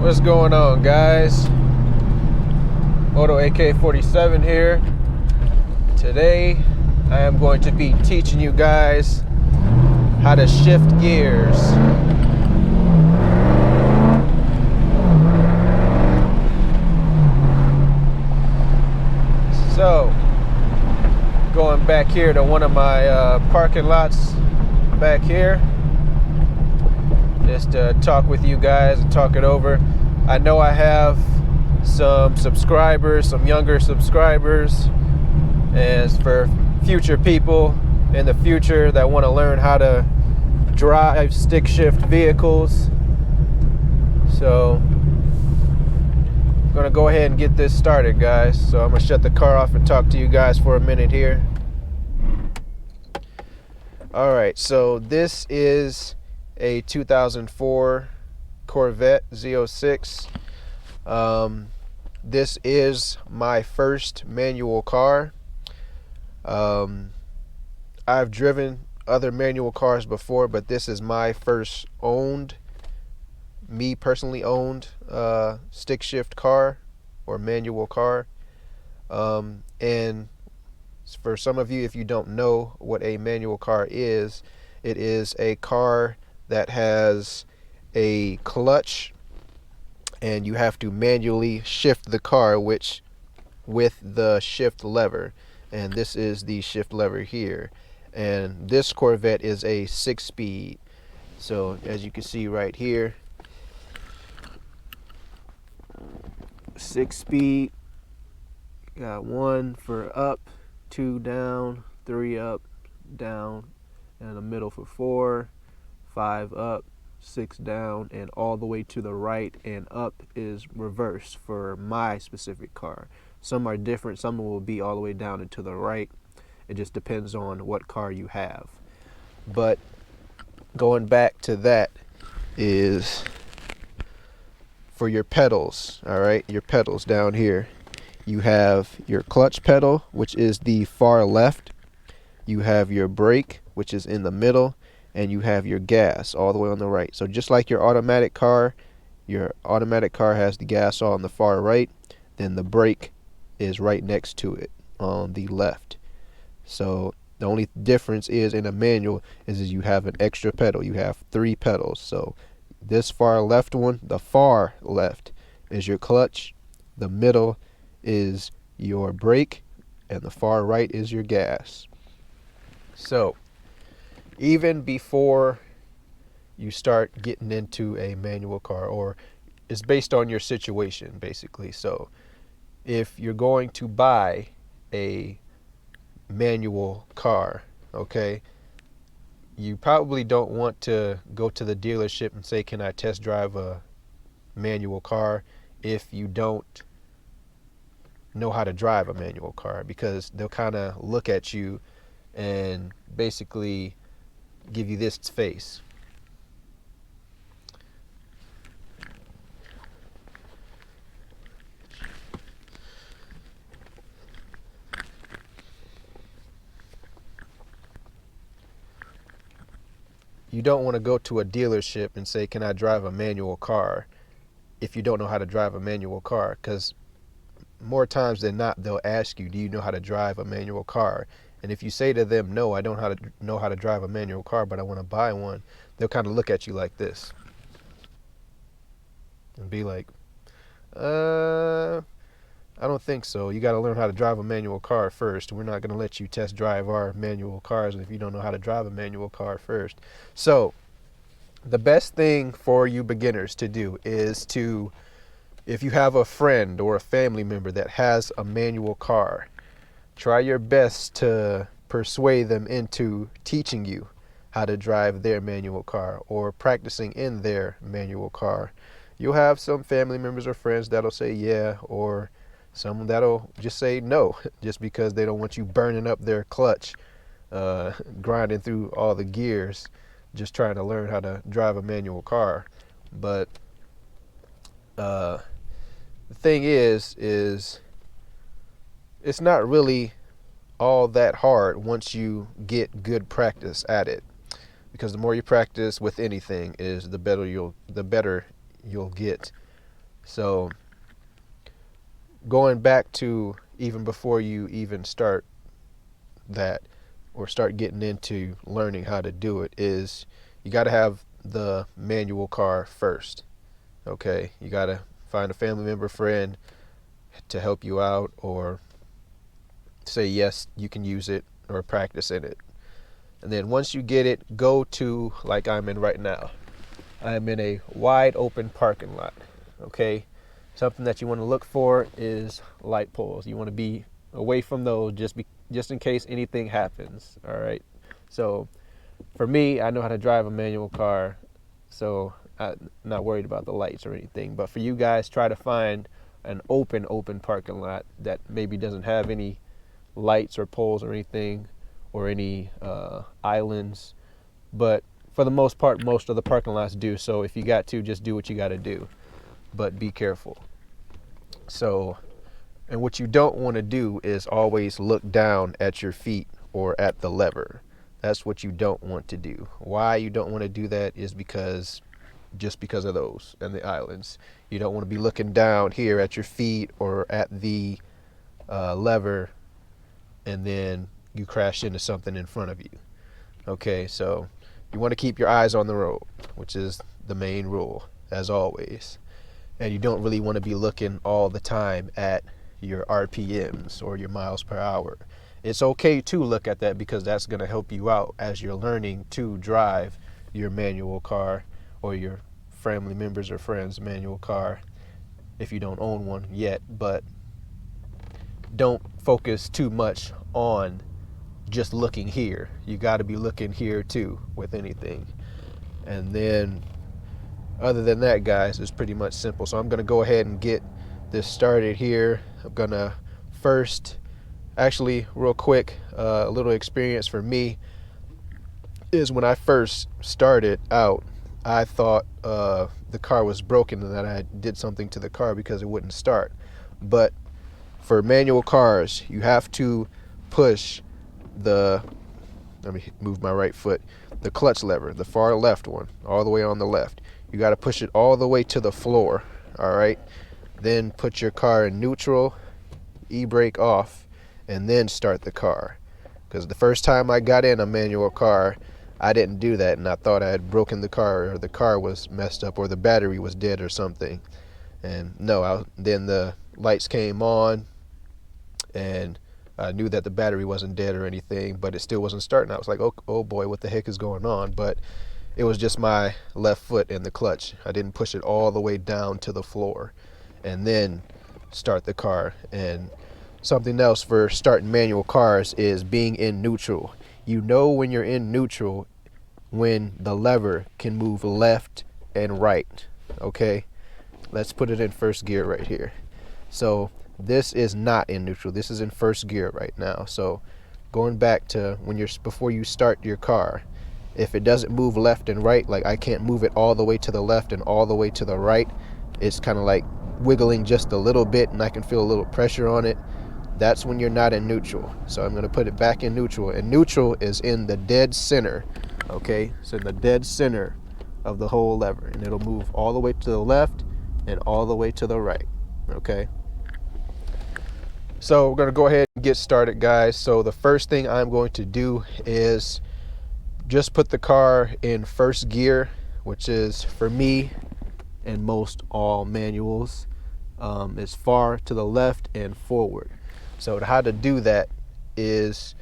What's going on, guys? Moto AK-47 here. Today I am going to be teaching you guys how to shift gears. So, going back here to one of my parking lots back here, just to talk with you guys and talk it over. I know I have some subscribers, some younger subscribers, and for future people in the future that want to learn how to drive stick shift vehicles. So I'm gonna go ahead and get this started, guys. So I'm gonna shut the car off and talk to you guys for a minute here. All right, so this is a 2004 Corvette Z06. This is my first manual car. I've driven other manual cars before, but this is my first me personally owned stick shift car or manual car. And for some of you, if you don't know what a manual car is, it is a car that has a clutch and you have to manually shift the car with the shift lever, and this is the shift lever here. And this Corvette is a 6-speed, so as you can see right here, 6-speed. Got 1 for up, 2 down, 3 up, down, and the middle for 4, 5 up, 6 down, and all the way to the right and up is reverse for my specific car. Some are different. Some will be all the way down and to the right. It just depends on what car you have. But going back to that is for your pedals. All right, your pedals down here. You have your clutch pedal, which is the far left. You have your brake, which is in the middle, and you have your gas all the way on the right. So just like your automatic car has the gas on the far right, then the brake is right next to it on the left. So the only difference is in a manual is you have an extra pedal. You have 3 pedals. So this far left one, the far left, is your clutch, the middle is your brake, and the far right is your gas. So even before you start getting into a manual car, or it's based on your situation basically. So if you're going to buy a manual car, okay, you probably don't want to go to the dealership and say, can I test drive a manual car, if you don't know how to drive a manual car, because they'll kind of look at you and basically give you this face. You don't want to go to a dealership and say, can I drive a manual car, if you don't know how to drive a manual car, because more times than not they'll ask you, do you know how to drive a manual car? And if you say to them, no, I don't know how to drive a manual car, but I want to buy one, they'll kind of look at you like this and be like, I don't think so. You got to learn how to drive a manual car first. We're not going to let you test drive our manual cars if you don't know how to drive a manual car first. So the best thing for you beginners to do is to, if you have a friend or a family member that has a manual car, try your best to persuade them into teaching you how to drive their manual car or practicing in their manual car. You'll have some family members or friends that'll say yeah, or some that'll just say no, just because they don't want you burning up their clutch, grinding through all the gears, just trying to learn how to drive a manual car. But the thing is it's not really all that hard once you get good practice at it, because the more you practice with anything is the better you'll get. So going back to even before you even start that or start getting into learning how to do it, is you got to have the manual car first. Okay, you got to find a family member, friend to help you out, or say yes, you can use it, or practice in it. And then once you get it, go to, like I'm in right now. I'm in a wide open parking lot. Okay, something that you want to look for is light poles. You want to be away from those, just in case anything happens. All right. So for me, I know how to drive a manual car, so I'm not worried about the lights or anything. But for you guys, try to find an open parking lot that maybe doesn't have any lights or poles or anything, or any islands. But for the most part, most of the parking lots do. So if you got to, just do what you got to do, but be careful. So, and what you don't want to do is always look down at your feet or at the lever. That's what you don't want to do. Why you don't want to do that is because of those and the islands. You don't want to be looking down here at your feet or at the lever, and then you crash into something in front of you. Okay, so you want to keep your eyes on the road, which is the main rule, as always. And you don't really want to be looking all the time at your RPMs or your miles per hour. It's okay to look at that, because that's going to help you out as you're learning to drive your manual car, or your family members or friends' manual car, if you don't own one yet. But don't focus too much on just looking here. You got to be looking here too with anything. And then other than that, guys, it's pretty much simple. So I'm going to go ahead and get this started here. I'm going to first, actually real quick, a little experience for me is when I first started out, I thought the car was broken and that I did something to the car because it wouldn't start. But for manual cars, you have to push let me move my right foot, the clutch lever, the far left one, all the way on the left. You got to push it all the way to the floor. All right. Then put your car in neutral, e-brake off, and then start the car. Because the first time I got in a manual car, I didn't do that, and I thought I had broken the car, or the car was messed up, or the battery was dead or something. And no, then the lights came on, and I knew that the battery wasn't dead or anything, but it still wasn't starting. I was like, oh boy, what the heck is going on? But it was just my left foot in the clutch. I didn't push it all the way down to the floor and then start the car. And something else for starting manual cars is being in neutral. You know when you're in neutral when the lever can move left and right. Okay, let's put it in first gear right here. So this is not in neutral. This is in first gear right now. So going back to before you start your car, if it doesn't move left and right, like I can't move it all the way to the left and all the way to the right, it's kind of like wiggling just a little bit and I can feel a little pressure on it, that's when you're not in neutral. So I'm going to put it back in neutral, and neutral is in the dead center. Okay, so in the dead center of the whole lever, and it'll move all the way to the left and all the way to the right. Okay, so we're going to go ahead and get started, guys. So the first thing I'm going to do is just put the car in first gear, which is, for me and most all manuals, is far to the left and forward. So how to do that is,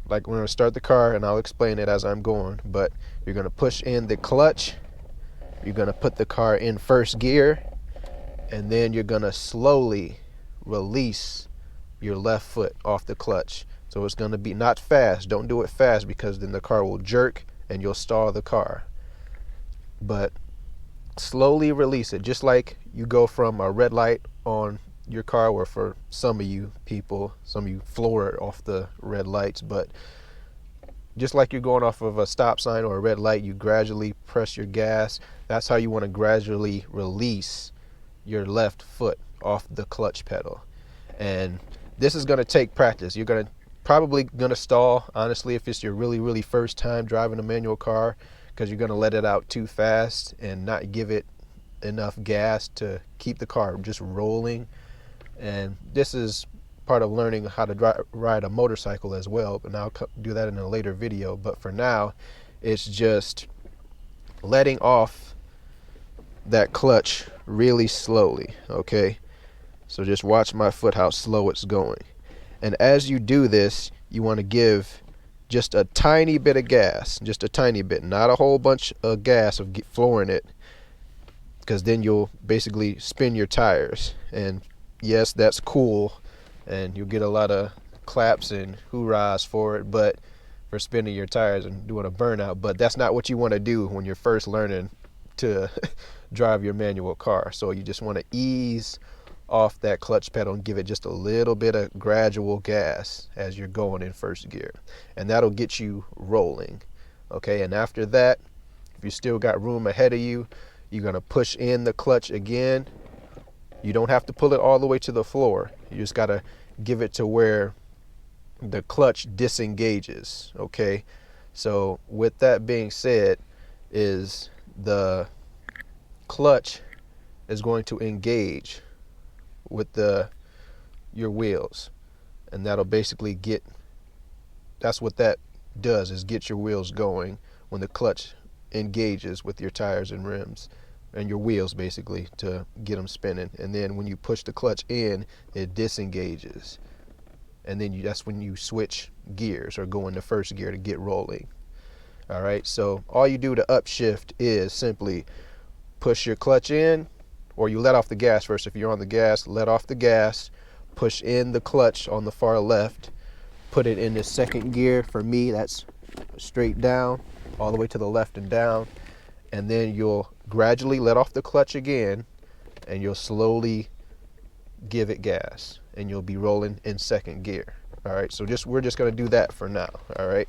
like, we're going to start the car, and I'll explain it as I'm going, but you're going to push in the clutch, you're going to put the car in first gear, and then you're going to slowly release your left foot off the clutch. So it's going to be not fast. Don't do it fast, because then the car will jerk and you'll stall the car. But slowly release it, just like you go from a red light on your car, or for some of you people, some of you floor off the red lights, but just like you're going off of a stop sign or a red light, you gradually press your gas. That's how you want to gradually release your left foot off the clutch pedal. And this is going to take practice. You're probably going to stall, honestly, if it's your really first time driving a manual car, because you're going to let it out too fast and not give it enough gas to keep the car just rolling. And this is part of learning how to ride a motorcycle as well, but I'll do that in a later video. But for now, it's just letting off that clutch really slowly, okay? So just watch my foot, how slow it's going. And as you do this, you want to give just a tiny bit of gas, just a tiny bit, not a whole bunch of gas of flooring it, because then you'll basically spin your tires. And yes, that's cool, and you'll get a lot of claps and hoorahs for it, but for spinning your tires and doing a burnout. But that's not what you want to do when you're first learning to drive your manual car. So you just want to ease off that clutch pedal and give it just a little bit of gradual gas as you're going in first gear, and that'll get you rolling, okay? And after that, if you still got room ahead of you, you're gonna push in the clutch again. You don't have to pull it all the way to the floor. You just gotta give it to where the clutch disengages, okay? So with that being said, is the clutch is going to engage with your wheels, and that'll basically that's what that does, is get your wheels going when the clutch engages with your tires and rims and your wheels, basically, to get them spinning. And then when you push the clutch in, it disengages, and then that's when you switch gears or go into first gear to get rolling. All right, so all you do to upshift is simply push your clutch in, or you let off the gas first. If you're on the gas, let off the gas, push in the clutch on the far left, put it in the second gear. For me, that's straight down, all the way to the left and down. And then you'll gradually let off the clutch again, and you'll slowly give it gas, and you'll be rolling in second gear. All right, so we're just gonna do that for now, all right?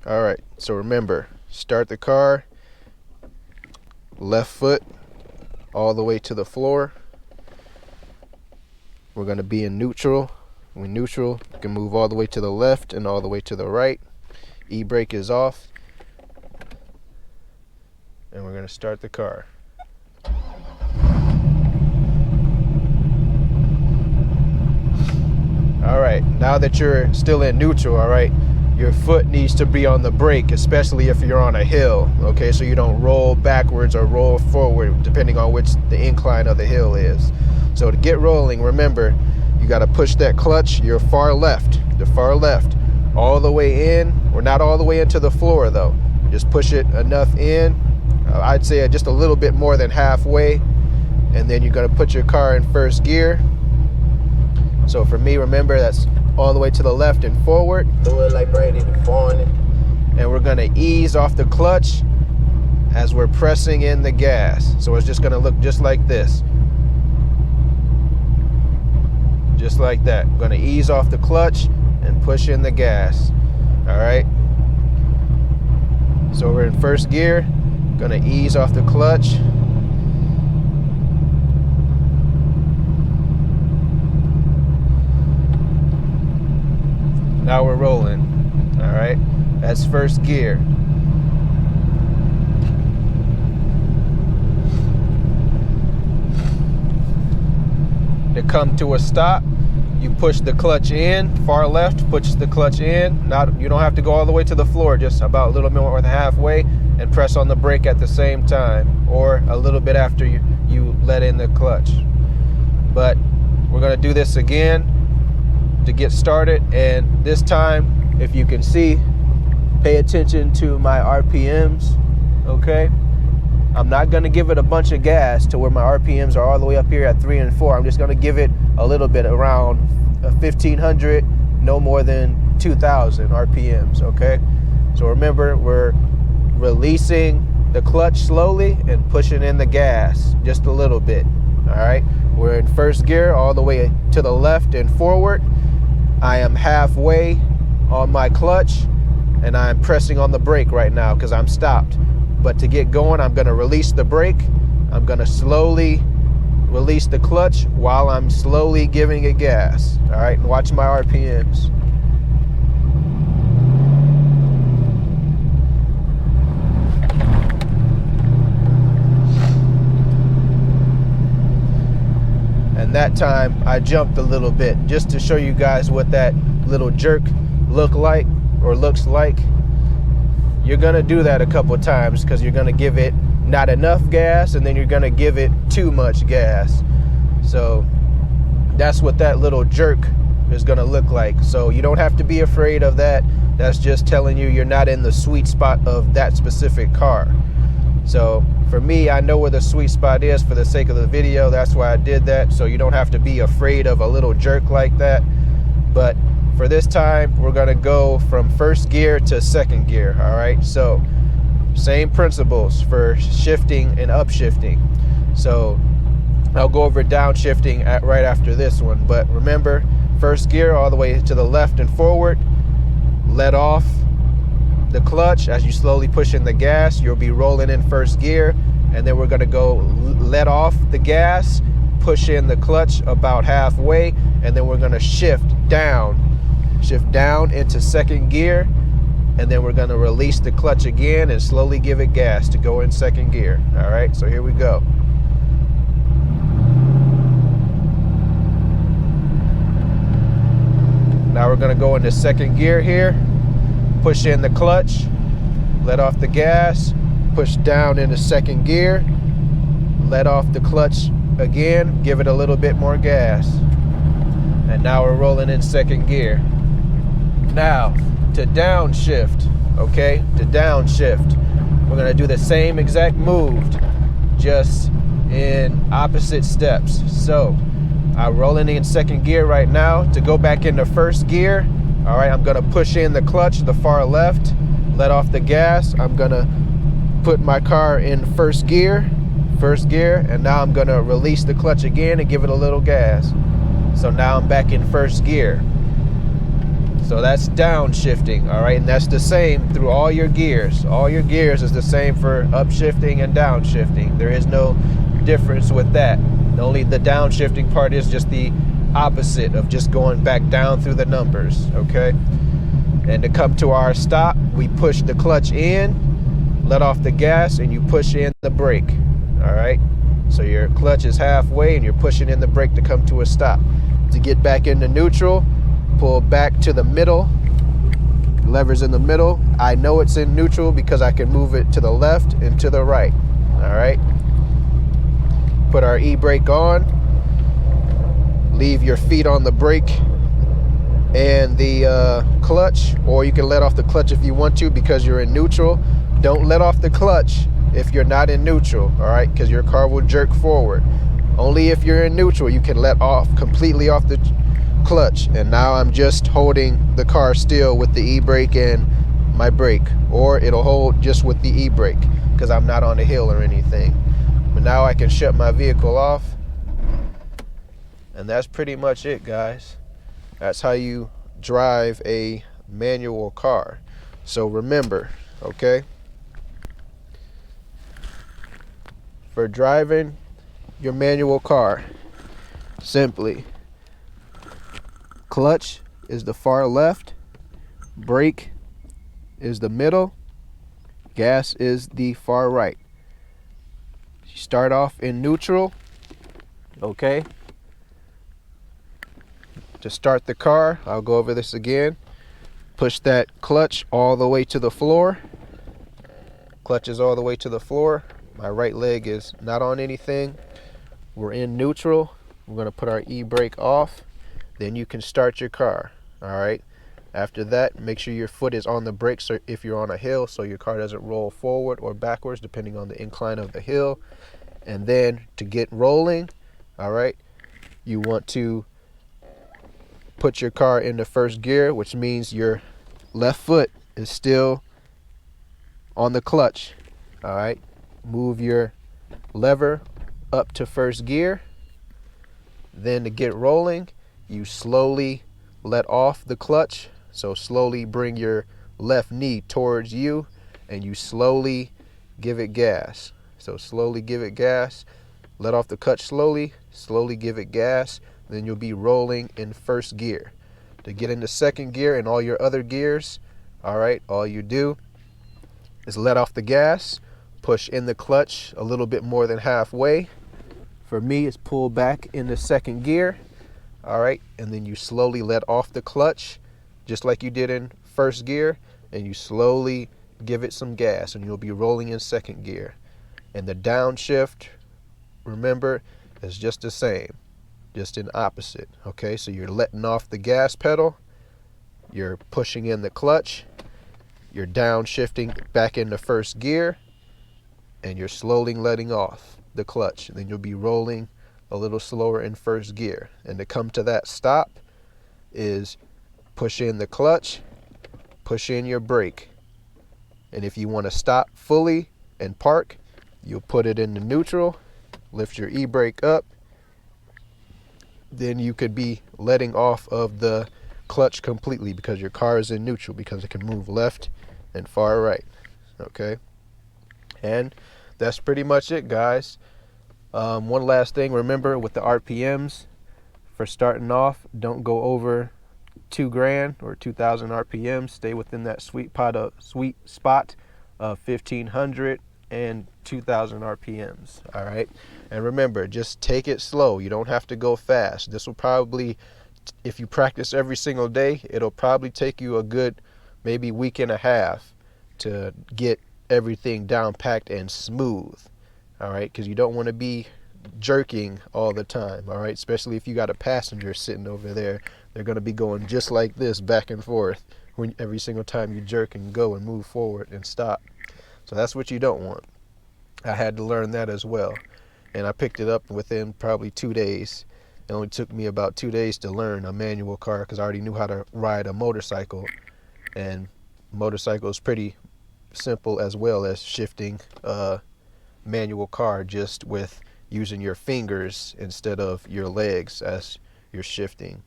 All right, so remember, start the car, left foot all the way to the floor. We're gonna be in neutral. When neutral, you can move all the way to the left and all the way to the right. E-brake is off. And we're gonna start the car. All right, now that you're still in neutral, all right, your foot needs to be on the brake, especially if you're on a hill, okay, so you don't roll backwards or roll forward, depending on which the incline of the hill is. So to get rolling, remember, you got to push that clutch, the far left, all the way in, or not all the way into the floor though. Just push it enough in, I'd say just a little bit more than halfway, and then you're going to put your car in first gear. So for me, remember, that's all the way to the left and forward. And we're gonna ease off the clutch as we're pressing in the gas. So it's just gonna look just like this. Just like that. I'm gonna ease off the clutch and push in the gas. All right. So we're in first gear, gonna ease off the clutch. Now we're rolling, all right? That's first gear. To come to a stop, you push the clutch in, far left, push the clutch in. You don't have to go all the way to the floor, just about a little bit more than halfway, and press on the brake at the same time, or a little bit after you let in the clutch. But we're gonna do this again to get started, and this time, if you can see, pay attention to my RPMs, okay? I'm not gonna give it a bunch of gas to where my RPMs are all the way up here at 3 and 4. I'm just gonna give it a little bit, around 1,500, no more than 2,000 RPMs, okay? So remember, we're releasing the clutch slowly and pushing in the gas just a little bit, all right? We're in first gear all the way to the left and forward. I am halfway on my clutch, and I'm pressing on the brake right now because I'm stopped. But to get going, I'm gonna release the brake. I'm gonna slowly release the clutch while I'm slowly giving it gas. All right, and watch my RPMs. And that time I jumped a little bit just to show you guys what that little jerk looks like. You're gonna do that a couple times because you're gonna give it not enough gas and then you're gonna give it too much gas. So that's what that little jerk is gonna look like. So you don't have to be afraid of that. That's just telling you you're not in the sweet spot of that specific car. So for me, I know where the sweet spot is for the sake of the video. That's why I did that. So you don't have to be afraid of a little jerk like that. But for this time, we're gonna go from first gear to second gear. All right, so same principles for shifting and upshifting. So I'll go over downshifting right after this one. But remember, first gear all the way to the left and forward. Let off the clutch as you slowly push in the gas. You'll be rolling in first gear, and then we're going to go let off the gas, push in the clutch about halfway, and then we're going to shift down into second gear, and then we're going to release the clutch again and slowly give it gas to go in second gear. All right, so here we go. Now we're going to go into second gear here. Push in the clutch, let off the gas, push down into second gear, let off the clutch again, give it a little bit more gas. And now we're rolling in second gear. Now to downshift, okay? To downshift, we're gonna do the same exact move, just in opposite steps. So I'm rolling in second gear right now. To go back into first gear, all right, I'm gonna push in the clutch to the far left, let off the gas. I'm gonna put my car in first gear, and now I'm gonna release the clutch again and give it a little gas. So now I'm back in first gear. So that's downshifting, all right? And that's the same through all your gears. All your gears is the same for upshifting and downshifting. There is no difference with that. Only the downshifting part is just the opposite of just going back down through the numbers, okay? And to come to our stop, we push the clutch in, let off the gas, and you push in the brake, all right? So your clutch is halfway and you're pushing in the brake to come to a stop. To get back into neutral, pull back to the middle, lever's in the middle. I know it's in neutral because I can move it to the left and to the right, all right? Put our e-brake on, leave your feet on the brake and the clutch, or you can let off the clutch if you want to because you're in neutral. Don't let off the clutch if you're not in neutral, all right, because your car will jerk forward. Only if you're in neutral you can let off completely off the clutch. And now I'm just holding the car still with the e-brake and my brake, or it'll hold just with the e-brake because I'm not on a hill or anything. But now I can shut my vehicle off. And that's pretty much it, guys. That's how you drive a manual car. So remember, okay, for driving your manual car, simply clutch is the far left, brake is the middle, gas is the far right. You start off in neutral, okay? To start the car, I'll go over this again. Push that clutch all the way to the floor. Clutch is all the way to the floor. My right leg is not on anything. We're in neutral. We're going to put our e-brake off. Then you can start your car. All right. After that, make sure your foot is on the brake so if you're on a hill, so your car doesn't roll forward or backwards depending on the incline of the hill. And then to get rolling, all right, you want to put your car into first gear, which means your left foot is still on the clutch. All right, move your lever up to first gear. Then to get rolling, you slowly let off the clutch. So slowly bring your left knee towards you and you slowly give it gas. So slowly give it gas, let off the clutch slowly, slowly give it gas, then you'll be rolling in first gear. To get into second gear and all your other gears, all right, all you do is let off the gas, push in the clutch a little bit more than halfway. For me, it's pull back into second gear, all right, and then you slowly let off the clutch, just like you did in first gear, and you slowly give it some gas, and you'll be rolling in second gear. And the downshift, remember, is just the same, just in opposite, okay? So you're letting off the gas pedal, you're pushing in the clutch, you're downshifting back into first gear, and you're slowly letting off the clutch. And then you'll be rolling a little slower in first gear. And to come to that stop is push in the clutch, push in your brake. And if you want to stop fully and park, you'll put it into neutral, lift your e-brake up. Then you could be letting off of the clutch completely because your car is in neutral, because it can move left and far right, okay? And that's pretty much it, guys. One last thing, remember with the RPMs, for starting off, don't go over 2 grand or 2,000 RPMs. Stay within that sweet spot of 1,500 and 2,000 RPMs, all right? And remember, just take it slow. You don't have to go fast. This will probably, if you practice every single day, it'll probably take you a good maybe week and a half to get everything down packed and smooth, all right? Because you don't want to be jerking all the time, all right? Especially if you got a passenger sitting over there. They're going to be going just like this back and forth every single time you jerk and go and move forward and stop. So that's what you don't want. I had to learn that as well, and I picked it up within probably 2 days. It only took me about 2 days to learn a manual car because I already knew how to ride a motorcycle, and motorcycle is pretty simple as well as shifting a manual car, just with using your fingers instead of your legs as you're shifting.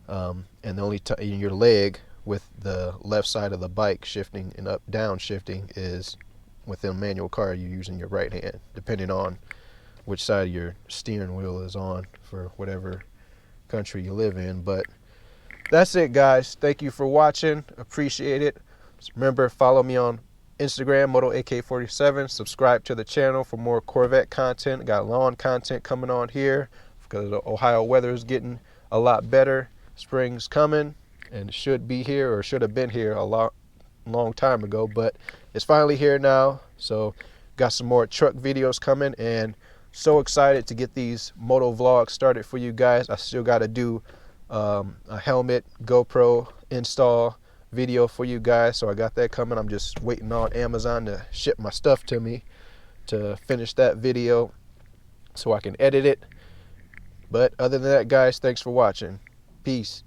And the only time your leg with the left side of the bike shifting and up down shifting is within a manual car, you're using your right hand, depending on which side your steering wheel is on for whatever country you live in. But that's it, guys. Thank you for watching. Appreciate it. Remember, follow me on Instagram, MotoAK47. Subscribe to the channel for more Corvette content. Got lawn content coming on here because the Ohio weather is getting a lot better. Spring's coming and should be here, or should have been here a long time ago, but it's finally here now. So got some more truck videos coming, and so excited to get these moto vlogs started for you guys. I still got to do a helmet GoPro install video for you guys, so I got that coming. I'm just waiting on Amazon to ship my stuff to me to finish that video so I can edit it. But other than that, guys, thanks for watching. Peace.